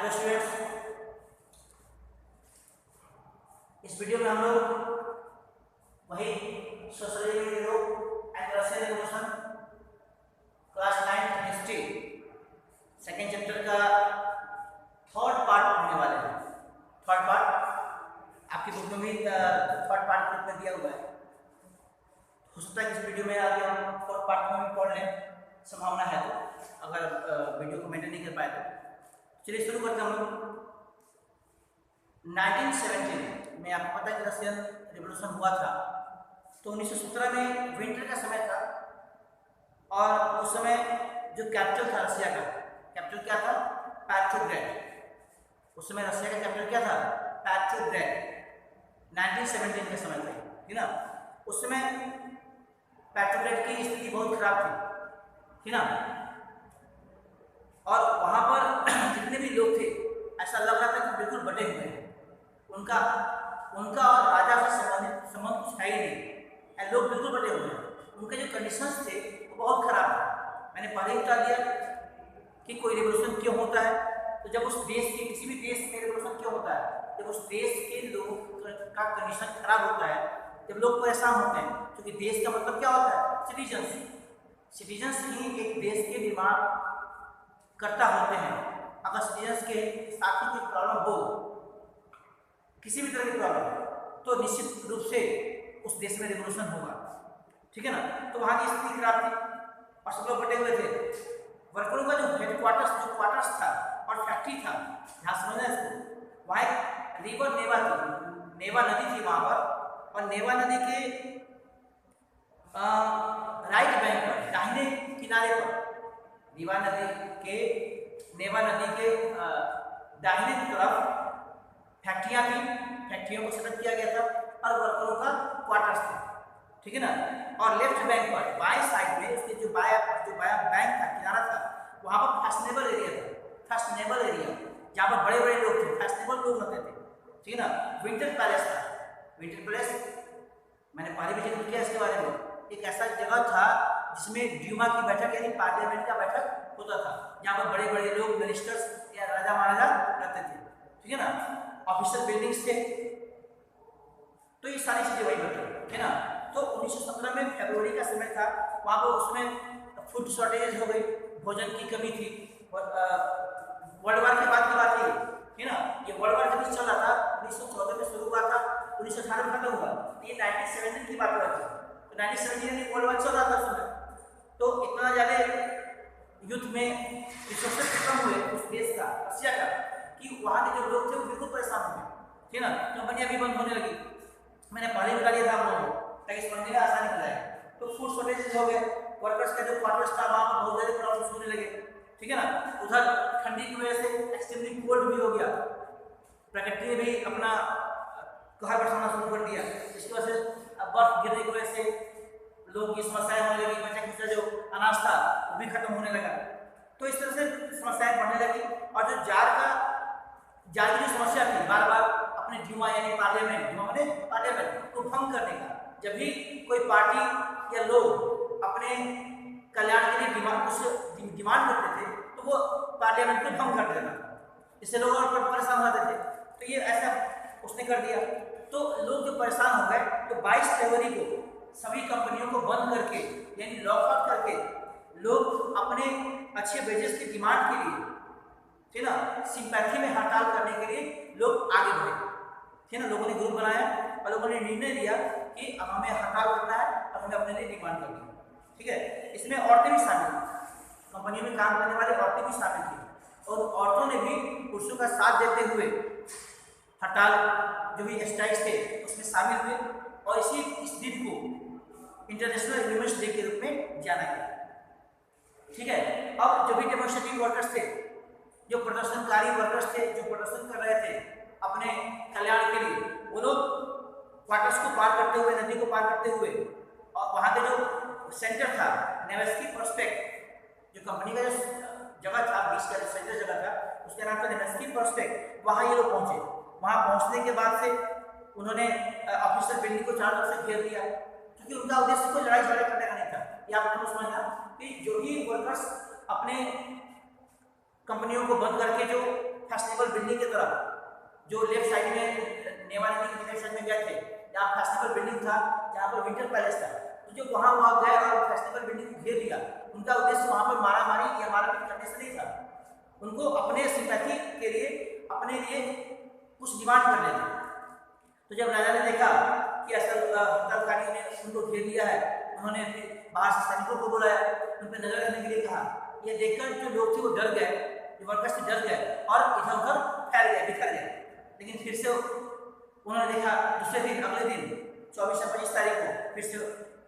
Hello students, इस video में हम लोग वही socialism and Russian revolution class 9 history second chapter का थर्ड पार्ट पढ़ने वाले हैं। थर्ड पार्ट आपकी बुक में भी थर्ड पार्ट के रूप में दिया हुआ है। हो सकता है कि इस वीडियो में आगे हम फोर्थ पार्ट में भी पढ़ लें, संभावना है तो, अगर वीडियो को मेंटेन नहीं कर पाए तो। चलिए शुरू करते हैं हम लोग। 1917 में आपको पता है कि रशियन रिवॉल्यूशन हुआ था, तो 1917 में विंटर का समय था और उस समय जो कैपिटल था रशिया का, कैपिटल क्या था? पेट्रोग्रेड। उस समय रशिया का कैपिटल क्या था? पेट्रोग्रेड। 1917 का समय था, ठीक ना। उस समय पेट्रोग्रेड की स्थिति बहुत खराब थी, ठीक ना। और वहां पर जितने भी लोग थे ऐसा लग रहा था कि बिल्कुल बटे हुए हैं। उनका और राजा से संबंध कुछ है ही नहीं, लोग बिल्कुल बटे हुए हैं। उनके जो कंडीशंस थे वो बहुत खराब था। मैंने पहले ही बता दिया कि कोई रिवोल्यूशन क्यों होता है, तो जब उस देश के किसी भी देश में रिवोल्यूशन क्यों होता है, जब उस देश के लोगों का कंडीशन खराब होता है, जब लोग परेशान होते हैं। क्योंकि देश का मतलब क्या होता है? सिटीजन्स ही एक देश के निर्माण करता होते हैं। अगर सिटीजन्स के साथ ही कोई प्रॉब्लम हो, किसी भी तरह की प्रॉब्लम, तो निश्चित रूप से उस देश में रिवोल्यूशन होगा, ठीक है ना। तो वहाँ की स्थिति खराब थी और सब लोग बटे हुए थे। वर्करों का जो क्वार्टर्स था और फैक्ट्री था, यहाँ समझना है इसको, वहाँ एक रिवर नेवा थी, नेवा नदी थी वहाँ पर, और नेवा नदी के राइट बैंक पर, दाहिने किनारे पर, नेवा नदी के दाहिने तरफ फैक्ट्रियाँ थी। फैक्ट्रियों को सेटअप किया गया था और वर्करों का क्वार्टर्स था, ठीक है ना। और लेफ्ट बैंक पर बाएं साइड में उसके जो बाया बैंक था, किनारा था, वहाँ पर फैशनेबल एरिया जहाँ पर बड़े बड़े लोग थे, फैशनेबल लोग रहते थे, ठीक है ना। विंटर पैलेस था। विंटर पैलेस मैंने पहले भी जिक्र किया इसके बारे में। एक ऐसा जगह था जिसमें ड्यूमा की बैठक यानी पार्लियामेंट का बैठक होता था, जहाँ पर बड़े बड़े लोग, मिनिस्टर्स या राजा महाराजा रहते थे, ठीक है ना। ऑफिशियल बिल्डिंग्स थे, तो ये सारी चीजें वही बनी, है ना। तो 1917 में फरवरी का समय था, वहाँ पर उसमें फूड शॉर्टेज हो गई, भोजन की कमी थी। वर्ल्ड वार के बाद की बात है ना। ये वर्ल्ड वार जब चल रहा था, 1914 में शुरू हुआ था, 1918 में खत्म हुआ, ये 1917 की बात हो रही थी। तो 1917 में वर्ल्ड वार चल रहा था उस समय, तो इतना ज़्यादा युद्ध में रिसोर्सेज खत्म हुए उस देश का, रशिया का, कि वहाँ के जो लोग थे वो बिल्कुल परेशान हो गए, ठीक है ना। कंपनियाँ भी बंद होने लगी। मैंने पहले बता दिया था आप लोगों को, ताकि समझने में आसानी हो जाए। तो फूड शॉर्टेजेस हो गए, वर्कर्स का जो क्वार्टर्स था वहाँ पर बहुत ज़्यादा प्रॉब्लम्स होने लगे, ठीक है ना। उधर ठंडी की वजह से एक्सट्रीमली कोल्ड भी हो गया, प्रकृति ने भी अपना कहर बरसाना शुरू कर दिया, जिसकी वजह से बर्फ गिरने की वजह से लोगों की समस्याएं होने लगी, बच्चा खुचा जो अनाज था वो भी खत्म होने लगा। तो इस तरह से समस्याएं बढ़ने लगी। और जो जार की जो समस्या थी, बार बार अपने ड्यूमा यानी पार्लियामेंट को भंग करने का, जब भी कोई पार्टी या लोग अपने कल्याण के लिए डिमांड करते थे, तो वो पार्लियामेंट को भंग कर देता था, इससे लोग और परेशान होते थे। तो ये ऐसा उसने कर दिया, तो लोग जो परेशान हो गए, तो 22 फरवरी को सभी कंपनियों को बंद करके यानी लॉकआउट करके लोग अपने अच्छे वेजेस की डिमांड के लिए, ठीक ना, सिंपैथी में हड़ताल करने के लिए लोग आगे बढ़े, ठीक ना। लोगों ने ग्रुप बनाया और लोगों ने निर्णय लिया कि अब हमें हड़ताल करना है और हमें अपने लिए डिमांड करनी है, ठीक है। इसमें औरतें भी शामिल थी, कंपनियों में काम करने वाले औरतें भी शामिल थी, और औरतों ने भी पुरुषों का साथ देते हुए हड़ताल जो भी स्ट्राइक्स थे उसमें शामिल हुए, और इस दिन को इंटरनेशनल वुमेन्स डे के रूप में जाना गया, ठीक है। अब जो भी डेमोन्स्ट्रेटिव वर्कर्स थे, जो प्रदर्शनकारी वर्कर्स थे, जो प्रदर्शन कर रहे थे अपने कल्याण के लिए, वो लोग क्वार्टर्स को पार करते हुए, नदी को पार करते हुए, और वहाँ के जो सेंटर था नेवेस्की प्रोस्पेक्ट, जो कंपनी का जो जगह था, बीच का जो सेंटर जगह था, उसका नाम था नेवेस्की प्रोस्पेक्ट, वहाँ ये लोग पहुँचे। वहाँ पहुँचने के बाद से उन्होंने ऑफिशियल बिल्डिंग को चारों तरफ से घेर दिया, क्योंकि उनका उद्देश्य कोई लड़ाई झगड़ा करने का नहीं था। ये आपको समझना कि जो भी वर्कर्स अपने कंपनियों को बंद करके जो फैशनेबल बिल्डिंग की तरफ, जो लेफ्ट साइड में नेवानी की लेफ्ट साइड में गए थे, जहाँ फैशनेबल बिल्डिंग था, जहाँ पर विंटर पैलेस था, तो जो वहाँ गए और फैशनेबल बिल्डिंग को घेर लिया, उनका उद्देश्य वहाँ पर मारा मारी या मारपीट करने से नहीं था, उनको अपने सिंपैथी के लिए, अपने लिए कुछ डिमांड करने थे। तो जब राजा ने देखा कि अफसरखानियों ने उनको घेर लिया है, उन्होंने फिर बाहर से सैनिकों को बुलाया, उन पर नजर रखने के लिए कहा। ये देखकर जो लोग थे वो डर गए, जो वर्कर्स थे डर गए और इधर उधर फैल गए, बिखर गए। लेकिन फिर से उन्होंने देखा, दूसरे दिन, अगले दिन 24 या 25 तारीख को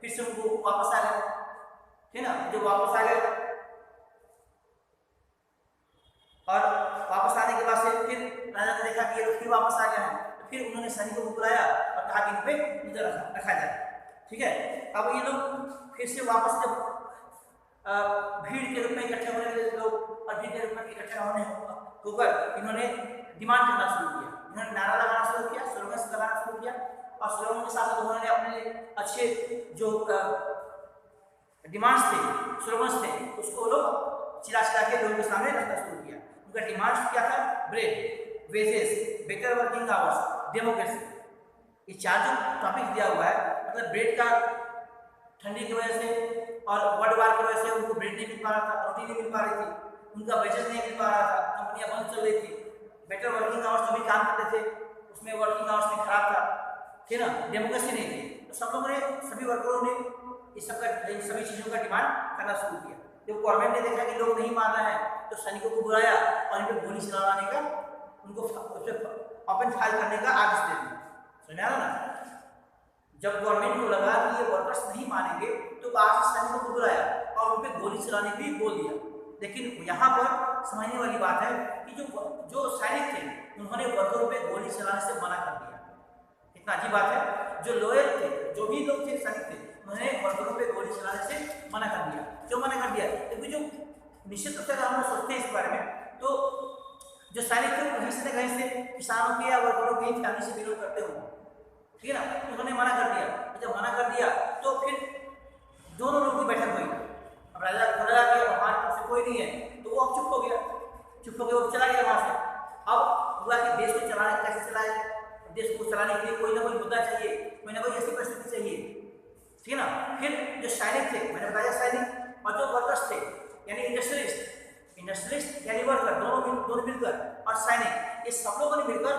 फिर से उनको वापस आ गए, ठीक ना। जो वापस आ गए और वापस आने के बाद से फिर राजा ने देखा कि ये लोग फिर वापस आ गए हैं, तो फिर उन्होंने सैनिकों को बुलाया और कहा कि इन पे नजर रखा जाए, ठीक है। अब ये लोग फिर से वापस जब भीड़ के रूप में इकट्ठे होने लगे लोग, और भीड़ के रूप में इकट्ठे होकर इन्होंने डिमांड करना शुरू किया, इन्होंने नारा लगाना शुरू किया, स्लोगन्स लगाना शुरू किया, और स्लोगन के साथ उन्होंने अपने अच्छे जो डिमांड्स थे, स्लोगन्स थे, उसको लोग चिरा के लोगों के सामने रखना शुरू किया। उनका डिमांड्स क्या था? Bread, wages, better working hours, democracy. ये चार जो टॉपिक दिया हुआ है, मतलब ब्रेड का ठंडी की वजह से और वर्ल्ड वार की वजह से उनको ब्रेड नहीं मिल पा रहा था, रोटी नहीं मिल पा रही थी, उनका वेजेस नहीं मिल पा रहा था, कंपनियां बंद चल रही थी। बेटर वर्किंग आवर्स जो भी काम करते थे उसमें वर्किंग आवर्स में खराब था, ठीक ना। डेमोक्रेसी नहीं थी, तो सब लोगों ने, सभी वर्करों ने इस सभी चीज़ों का डिमांड करना शुरू किया। जब गवर्नमेंट ने देखा कि लोग नहीं मान रहे हैं, तो सैनिकों को बुलाया और इन पर गोली चलाने का, उनको ओपन फायर करने का आदेश दे दिया। समझा ना। जब गवर्नमेंट को लगा कि ये वर्कर्स नहीं मानेंगे, तो बाहर से सैनिकों को बुलाया और उन पर गोली चलाने के लिए बोल दिया। लेकिन यहाँ पर समझने वाली बात है कि जो सैनिक थे उन्होंने वर्करों पे गोली चलाने से मना कर दिया। कितना अजीब बात है। जो लोयर थे, जो भी लोग थे, सैनिक थे, उन्होंने वर्करों पे गोली चलाने से मना कर दिया। क्यों मना कर दिया? क्योंकि जो निश्चित रूप से हम लोग सोचते हैं इस बारे में, तो जो सैनिक थे कहीं से न कहीं से किसानों के या वर्करों की फैमिली से बिलोंग करते होंगे, ठीक है ना। उन्होंने मना कर दिया। जब मना कर दिया तो फिर दोनों लोगों की बैठक हुई। अब राजा को लगा कि हमारे पास से कोई नहीं है, तो वो अब चुप हो गया, वो चला गया वहां से। अब हुआ कि देश को चलाने कैसे चलाए, देश को चलाने के लिए कोई ना कोई मुद्दा चाहिए, कोई ना कोई ऐसी परिस्थिति चाहिए, ठीक है ना। फिर जो सैनिक थे, मैंने बताया सैनिक, और जो वर्कर्स थे यानी इंडस्ट्रियलिस्ट यानी वर्कर, दोनों मिलकर, और सैनिक, ये सब लोगों ने मिलकर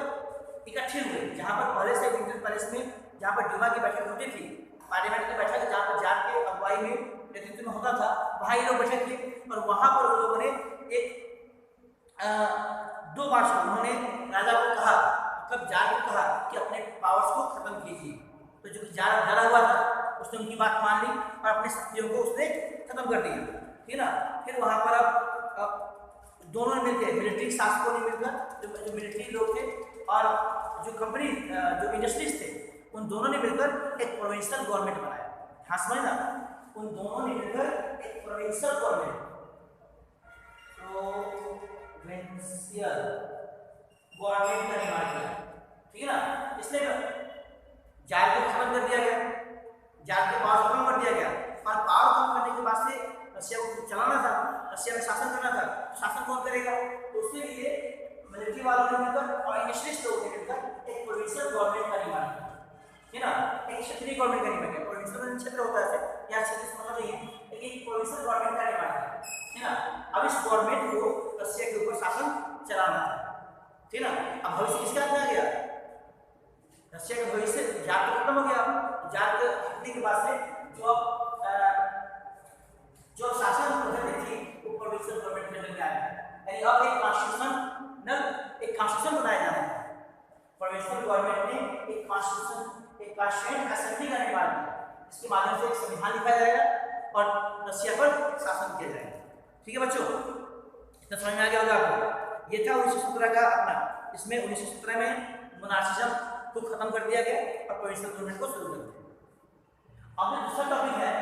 इकट्ठे हुए। जहाँ पर पहले से विंटर पैलेस में, जहाँ पर ड्यूमा की बैठक होती थी, पार्लियामेंट की बैठक जहाँ पर जाट के अगुवाई में, नेतृत्व में होता था, वहाँ ये लोग बैठे थे। और वहाँ पर उन लोगों ने एक 2 बार उन्होंने राजा को कहा, मतलब जार को कहा कि अपने पावर्स को खत्म कीजिए। तो जो जार डरा हुआ था उसने उनकी बात मान ली और अपनी शक्तियों को उसने खत्म कर दिया, ठीक ना। फिर वहाँ पर अब दोनों ने मिलकर, मिलिट्री शासकों ने मिलकर, जो मिलिट्री लोग थे और जो कंपनी, जो इंडस्ट्रीज थे, उन दोनों ने मिलकर एक प्रोविंशियल गवर्नमेंट बनाया। हाँ समझना, उन दोनों ने मिलकर एक प्रोविंशियल गवर्नमेंट, प्रोविंशियल गवर्नमेंट का निर्माण किया, ठीक है ना। इसलिए जार को खत्म कर दिया गया, जार के पावर खत्म कर दिया गया, और पावर खत्म करने के बाद से रशिया को चलाना था, रशिया में शासन करना था। शासन कौन करेगा? तो उसके लिए मिलिट्री वालों ने मिलकर और इंडस्ट्रियलिस्ट लोगों ने मिलकर एक प्रोविंशियल गवर्नमेंट का निर्माण किया, ठीक है ना। एक क्षेत्रीय गवर्नमेंट का निर्माण किया। प्रोविंशियल क्षेत्र होता है या क्षेत्र से मतलब नहीं है, लेकिन प्रोविंशियल गवर्नमेंट का निर्माण किया, ठीक है ना। अब इस गवर्नमेंट को रशिया के ऊपर शासन चलाना था, ठीक है ना। अब भविष्य किसका आ गया? रशिया का भविष्य जार तो खत्म हो गया। जार के हटने के बाद से जो शासन पद्धति थी वो प्रोविंशियल गवर्नमेंट के अंदर आया, यानी अब एक कॉन्स्टिट्यूशन बनाया जा रहा है। प्रोविंशियल गवर्नमेंट ने एक कॉन्स्टिट्यूशन, एक कॉन्स्टिट्यूएंट असेंबली का निर्माण किया, इसके माध्यम से एक संविधान लिखा जाएगा और रशिया पर शासन किया जाएगा, ठीक है बच्चों। इतना समझ में आ गया होगा आपको। ये था 1917 का अपना। इसमें 1917 में मोनार्चिज्म को खत्म कर दिया गया और प्रोविंशियल गवर्नमेंट को शुरू कर दिया। अब जो दूसरा टॉपिक है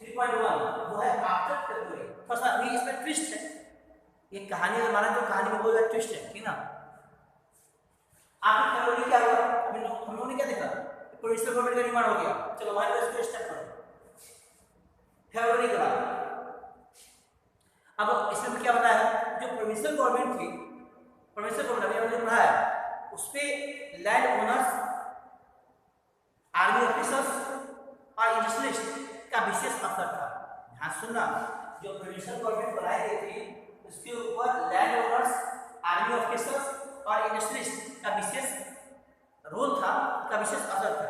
3.1, वो है आफ्टर फेब्रुअरी। थोड़ा सा अभी इसमें ट्विस्ट है, ये कहानी अगर माने तो कहानी में बहुत ज्यादा ट्विस्ट है, ठीक ना। आफ्टर फेब्रुअरी क्या हुआ? अभी हम लोगों ने क्या देखा? प्रोविंशियल गवर्नमेंट का निर्माण हो गया। चलो वहां पर इसको स्टार्ट करो। फेब्रुअरी के बाद अब इसमें क्या बताया है? जो प्रोविंशियल गवर्नमेंट थी प्रोविंशियल गवर्नमेंट अभी हमने पढ़ा है, उस पे लैंड ओनर्स, आर्मी ऑफिसर्स और इंडस्ट्रियलिस्ट का विशेष असर था। ध्यान सुनना, जो प्रोविंशियल गवर्नमेंट बनाई गई थी उसके ऊपर लैंड ओनर्स, आर्मी ऑफिसर्स और इंडस्ट्रियलिस्ट का विशेष रोल था, का विशेष असर था,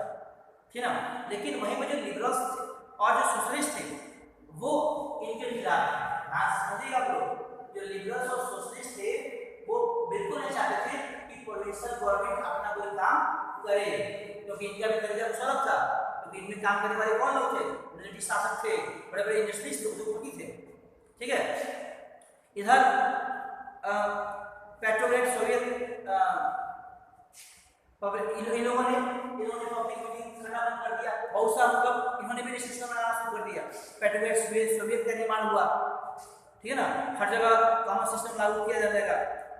ठीक ना। लेकिन वहीं पर जो लिबरल्स थे और जो सोशलिस्ट थे वो इनके खिलाफ थे। हाँ समझिएगा आप लोग, जो लिबरल्स और सोशलिस्ट थे वो बिल्कुल नहीं चाहते थे कि प्रोविंशियल गवर्नमेंट अपना कोई काम करे, क्योंकि इनका भी दर्जा मुशर्रफ था, क्योंकि इनमें काम करने वाले कौन लोग थे, ब्रिटिश शासक थे, बड़े बड़े इंडस्ट्रीज लोग थे, ठीक है। इधर पेट्रोनेट सोवियत इन लोगों ने पब्लिक मीटिंग करना बंद कर दिया, बहुत सा मतलब इन्होंने भी सिस्टम बनाना शुरू कर दिया। पेट्रोनेट सोवियत का निर्माण हुआ, ठीक है ना, हर जगह कॉमन सिस्टम लागू किया जाने लगा।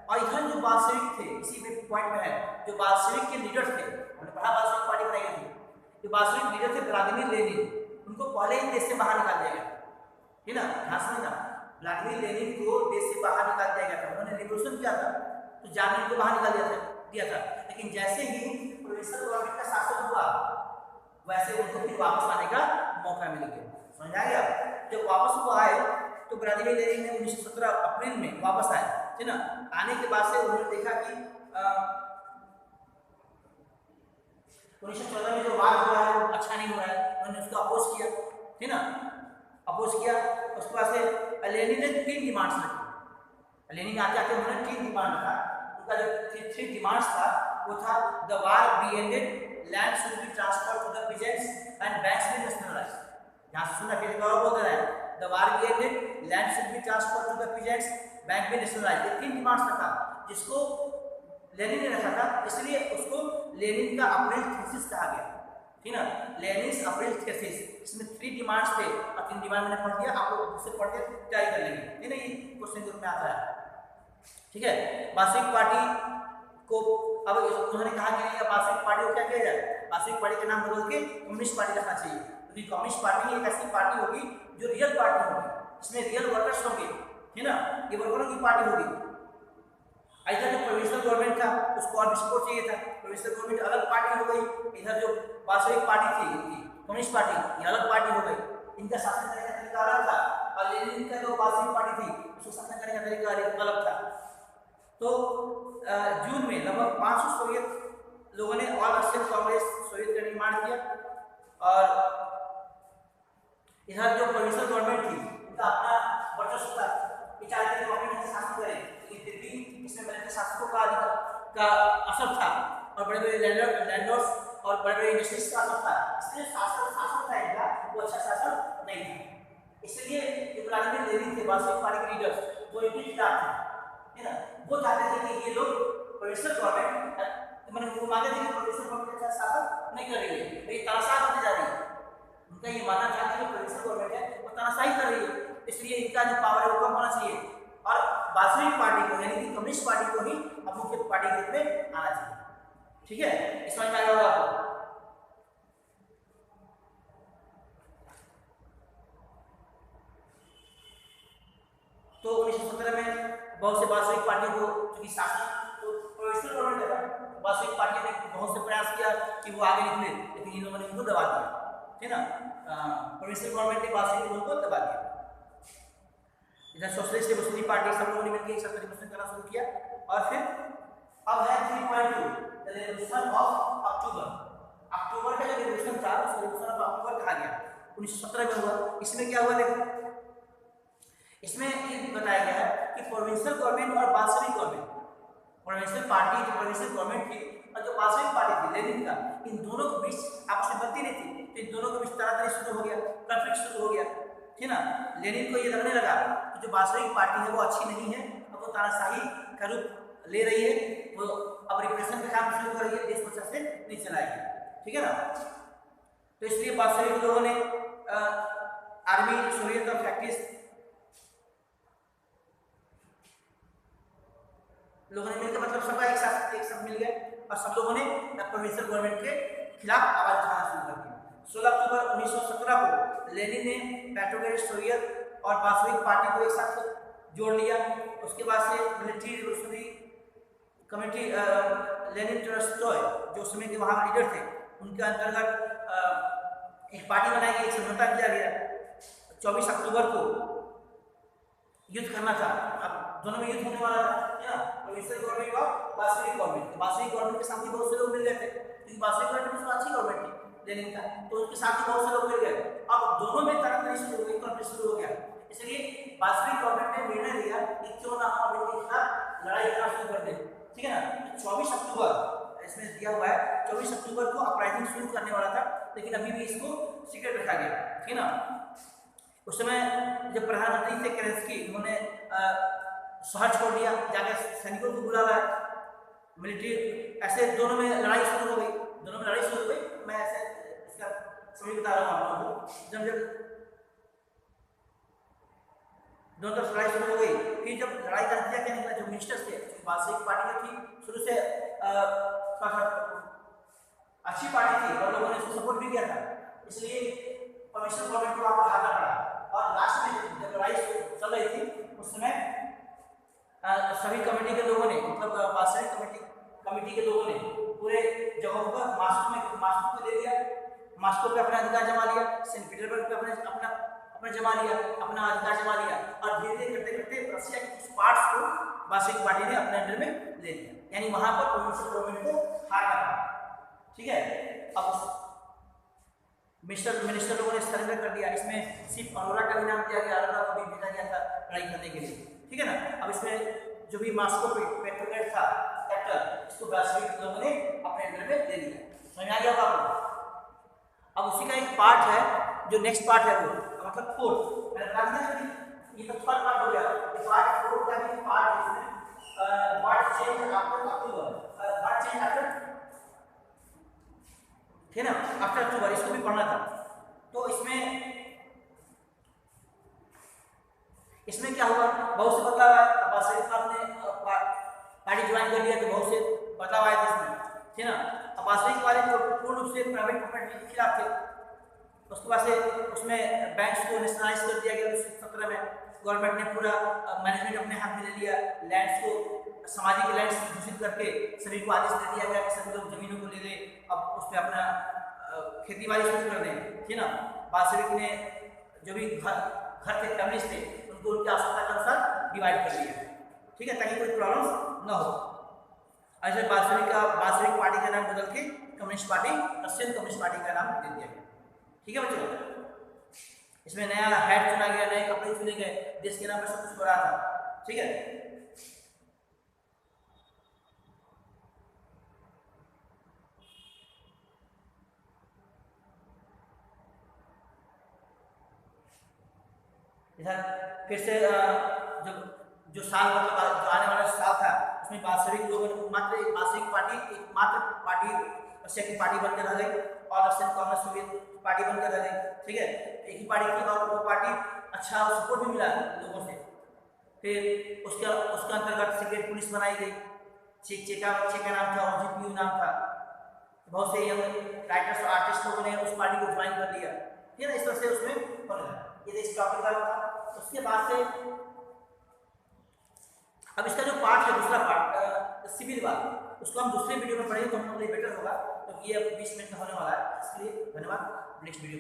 और इधर जो बाल्शेविक थे, इसी में पॉइंट में है, जो बाल्शेविक के लीडर थे, हमने पढ़ा बाल्शेविक पार्टी बनाई गई थी, जो बाल्शेविक लीडर थे व्लादिमीर लेनिन, उनको पहले ही देश से बाहर निकाल दिया गया, ठीक ना। ध्यान समझना, व्लादिमीर लेनिन को देश से बाहर निकाल दिया गया था, उन्होंने रिवॉल्यूशन किया था तो जाने को बाहर निकाल दिया था। लेकिन जैसे ही प्रोविंशियल गवर्नमेंट का शासन हुआ वैसे उनको फिर वापस आने का मौका मिल गया, समझ आ गया। जब वापस वो आए तो व्लादिमीर लेनिन ने 1917 अप्रैल में वापस आए, ठीक ना। आने के बाद से उन्होंने देखा कि 1914 में जो वार हुआ है वो अच्छा नहीं हुआ है, उन्होंने उसको अपोज किया, ठीक ना, अपोज किया। उसके बाद से लेनिन ने 3 डिमांड्स रखी। लेनिन आते आते उन्होंने 3 डिमांड रखा। उनका जो 3 डिमांड्स था वो था the war be ended, land should be transferred to the peasants and banks be nationalised. यहां से सुनना, फिर और बोल रहा है the war be ended, land should be transferred to the peasants, bank be nationalised. ये 3 डिमांड्स रखा जिसको लेनिन ने रखा था, इसलिए उसको लेनिन का अप्रैल थीसिस कहा गया, ठीक ना, लेनिन अप्रैल थीसिस। इसमें 3 डिमांड्स थे और 3 डिमांड मैंने पढ़ दिया, आप लोग उससे पढ़ के तैयारी कर लेंगे, ठीक है, ये क्वेश्चन के रूप में आता है, ठीक है। बाल्शेविक पार्टी को अब उन्होंने कहा कि नहीं, बाल्शेविक पार्टी को क्या किया जाए, बाल्शेविक पार्टी का नाम बदल के कम्युनिस्ट पार्टी रखना चाहिए, क्योंकि कम्युनिस्ट पार्टी एक ऐसी पार्टी होगी जो रियल पार्टी होगी, इसमें रियल वर्कर्स होंगे, ठीक ना, ये वर्करों की पार्टी होगी। इधर जो प्रोविंशियल गवर्नमेंट था उसको और भी सपोर्ट चाहिए था, प्रोविंशियल गवर्नमेंट अलग पार्टी हो गई, इधर जो बाल्शेविक पार्टी थी इनकी कम्युनिस्ट पार्टी, ये अलग पार्टी हो गई, इनका शासन करने का तरीका अलग था, और लेनिन का जो बाल्शेविक पार्टी थी उसको शासन करने का तरीका अलग था। तो जून में लगभग 500 सोवियत लोगों ने ऑल रशियन कांग्रेस सोवियत का निर्माण किया, और इधर जो प्रोविंशियल गवर्नमेंट थी उनका अपना वर्चस्व था, चाहते थे गवर्नमेंट शासन करे, लेकिन फिर भी इसमें मिलिट्री शासकों का असर था, और बड़े बड़े लैंडलॉर्ड्स और बड़े बड़े इंडस्ट्रीज का असर था, इसलिए शासन था इनका वो अच्छा शासन नहीं था। इसलिए जो व्लादिमीर लेनिन थे, बाल्शेविक पार्टी के लीडर्स, वो इनके खिलाफ थे, है ना। वो चाहते थे कि ये लोग प्रोविंशियल गवर्नमेंट, मैंने वो मानते थे कि प्रोविंशियल गवर्नमेंट का शासन नहीं कर रही है, ये तानाशाह होती जा रही है, उनका ये मानना था कि प्रोविंशियल गवर्नमेंट है वो तानाशाही कर रही है, इसलिए इनका जो पावर है वो कम होना चाहिए, और बाल्शेविक पार्टी को यानी कि कम्युनिस्ट पार्टी को ही अब मुख्य पार्टी के रूप में आना चाहिए, ठीक है। इस समझ में आ गया होगा आपको। तो 1917 में बहुत से बाल्शेविक पार्टियों को चूंकि शासन तो प्रोविंशियल गवर्नमेंट था, बाल्शेविक पार्टी ने बहुत से प्रयास किया कि वो आगे निकले, लेकिन इन लोगों ने उनको दबा दिया, ठीक ना, प्रोविंशियल गवर्नमेंट ने बाल्शेविक लोगों को दबा दिया। इधर सोशलिस्ट रेवोल्यूशनरी पार्टी सब लोगों ने मिलकर एक साथ रिवॉल्यूशन करना शुरू किया, और फिर अब है 3.2 द रिवॉल्यूशन ऑफ अक्टूबर। अक्टूबर का जो रिवॉल्यूशन था उसको रिवॉल्यूशन ऑफ अक्टूबर कहा गया, 1917 में हुआ। इसमें क्या हुआ देखो, इसमें ये बताया गया है कि प्रोविंशियल गवर्नमेंट और बाल्शेविक गवर्नमेंट, प्रोविंशियल पार्टी जो प्रोविंशियल गवर्नमेंट थी और जो बाल्शेविक पार्टी थी लेनिन का, इन दोनों के बीच आपस में बनती नहीं थी, तो इन दोनों के बीच तनातनी शुरू हो गया, कॉन्फ्लिक्ट शुरू हो गया, ठीक ना। लेनिन को ये लगने लगा कि जो बाल्शेविक पार्टी है वो अच्छी नहीं है, अब वो तानाशाही का रूप ले रही है, वो अब रिप्रेशन का काम शुरू कर रही है, देश को अच्छे से नहीं चलाएगी, ठीक है ना। तो इसलिए बाल्शेविक लोगों ने आर्मी, सोवियत और फैक्ट्रीज लोगों ने मिलकर, मतलब सबका एक साथ मिल गए और सब लोगों ने प्रोविंशियल गवर्नमेंट के खिलाफ आवाज उठाना शुरू कर दी। 16 अक्टूबर 1917 को लेनिन ने पेट्रोग्रेड सोवियत और बाल्शेविक पार्टी को एक साथ जोड़ लिया। उसके बाद से military revolutionary community Lenin Tolstoy जो समय के वहाँ लीडर थे, उनके अंतर्गत एक पार्टी बनाई गई, एक समझौता किया गया। 24 अक्टूबर को युद्ध करना था। अब दोनों में युद्ध होने वाला था, क्या प्रोविंशियल गवर्नमेंट और बाल्शेविक गवर्नमेंट। बाल्शेविक गवर्नमेंट के साथ ही बहुत से लोग मिल गए थे, क्योंकि बाल्शेविक गवर्नमेंट में अच्छी गवर्नमेंट थी लेनिन का, तो उसके साथ ही बहुत से लोग मिल गए। अब दोनों में तनातनी शुरू हो गई, कॉन्फ्लिक्ट शुरू हो गया। इसलिए बाल्शेविक गवर्नमेंट ने निर्णय लिया कि क्यों ना हम इनके खिलाफ लड़ाई करना शुरू कर दें, ठीक है ना। तो 24 अक्टूबर इसमें दिया हुआ है, 24 अक्टूबर को अपराइजिंग शुरू करने वाला था, लेकिन अभी भी इसको सीक्रेट रखा गया, ठीक है ना। उस समय जब प्रधानमंत्री थे केरेंस्की, उन्होंने शहर छोड़ दिया, जाकर सैनिकों को बुला लाया, मिलिट्री, ऐसे दोनों में लड़ाई शुरू हो गई, दोनों में लड़ाई शुरू हो गई। मैं ऐसे इसका सभी बता रहा हूँ आप लोगों को। जब दोनों तरफ लड़ाई शुरू हो गई, फिर जब लड़ाई का नतीजा क्या निकला, जो मिनिस्टर्स थे, बाल्शेविक पार्टी जो थी शुरू से अच्छी पार्टी थी और लोगों ने इसको सपोर्ट भी किया था, इसलिए प्रोविंशियल गवर्नमेंट को वहां हारना पड़ा। और लास्ट में जब लड़ाई चल रही थी उस समय सभी कमेटी के लोगों ने, मतलब बाल्शेविक कमेटी के लोगों ने पूरे जगहों पर मास्को को दे दिया, मास्को पे अपना अधिकार जमा लिया, सेंट पीटर्सबर्ग पे अपना जमा लिया, अपना अधिकार जमा लिया, और धीरे धीरे करते करते रशिया के कुछ पार्ट्स को बाल्शेविक पार्टी ने अपने अंडर में ले लिया, यानी वहां पर प्रोविंशियल गवर्नमेंट को हारना पड़ा, ठीक है। अब मिनिस्टर लोगों ने सरेंडर कर दिया। इसमें सिर्फ अरोरा का भी नाम दिया गया, अरोरा को भी भेजा गया था लड़ाई करने के लिए, ठीक है ना। अब इसमें जो भी मास्को पेट्रोग्रेड था कैपिटल, इसको बाल्शेविक लोगों ने अपने अंडर में ले लिया। समझ आ गया आपको। अब उसी का एक पार्ट है, जो नेक्स्ट पार्ट है वो मतलब फोर्थ, मैंने बता दिया ये तो थर्ड पार्ट हो गया। ये पार्ट फोर्थ का भी पार्ट है, इसमें what change after October, what change after, ठीक है ना, आफ्टर अक्टूबर, इसको भी पढ़ना था। तो इसमें क्या हुआ, बहुत से बदलाव आए। बाल्शेविक ने पार्टी ज्वाइन कर लिया तो बहुत से बदलाव आए थे इसमें, ठीक है ना। अब बाल्शेविक वाले जो पूर्ण रूप से प्राइवेट प्रॉपर्टी के खिलाफ थे, उसके बाद से उसमें बैंक्स को नेशनलाइज कर दिया गया 1917 में। गवर्नमेंट ने पूरा मैनेजमेंट अपने हाथ में ले लिया, लैंड्स को सामाजिक लैंड्स घोषित करके सभी को आदेश दे दिया गया कि सभी लोग जमीनों को ले लें, अब उस पर अपना खेती बाड़ी शुरू कर दें, ठीक है ना। बाल्शेविक ने जो भी घर के फैमिलीज थे उनको उनकी आवश्यकता के अनुसार डिवाइड कर दिया, ठीक है, ताकि कोई प्रॉब्लम न हो। ऐसे बाल्शेविक पार्टी का नाम बदल के communist party, Russian communist party का नाम दे दिया गया, ठीक है बच्चों। इसमें नया हेड चुना गया, नए कपड़े चुने गए, देश के नाम पर सब कुछ हो रहा था, ठीक है। इधर फिर से जो साल मतलब जो आने वाला साल था, उसमें बाल्शेविक लोगों ने बाल्शेविक पार्टी एकमात्र पार्टी रशिया की पार्टी बनकर रह गई, और रशियन कम्युनिस्ट सोवियत पार्टी बनकर रह गई, ठीक है। एक ही पार्टी थी और वो पार्टी अच्छा सपोर्ट भी मिला लोगों से। फिर उसके अंतर्गत सीक्रेट पुलिस बनाई गई, चेका नाम था, और जीपीयू नाम था। बहुत से यंग राइटर्स और आर्टिस्ट लोगों ने उस पार्टी को ज्वाइन कर लिया, ठीक है। इस तरह से उसमें होने लगा। ये इस टॉपिक का था। उसके बाद से अब इसका जो पार्ट है, दूसरा पार्ट सिविल वार, उसको हम दूसरे वीडियो में पढ़ेंगे तो हम लोग बेटर होगा, क्योंकि ये 20 मिनट में होने वाला है। इसके लिए धन्यवाद। Next video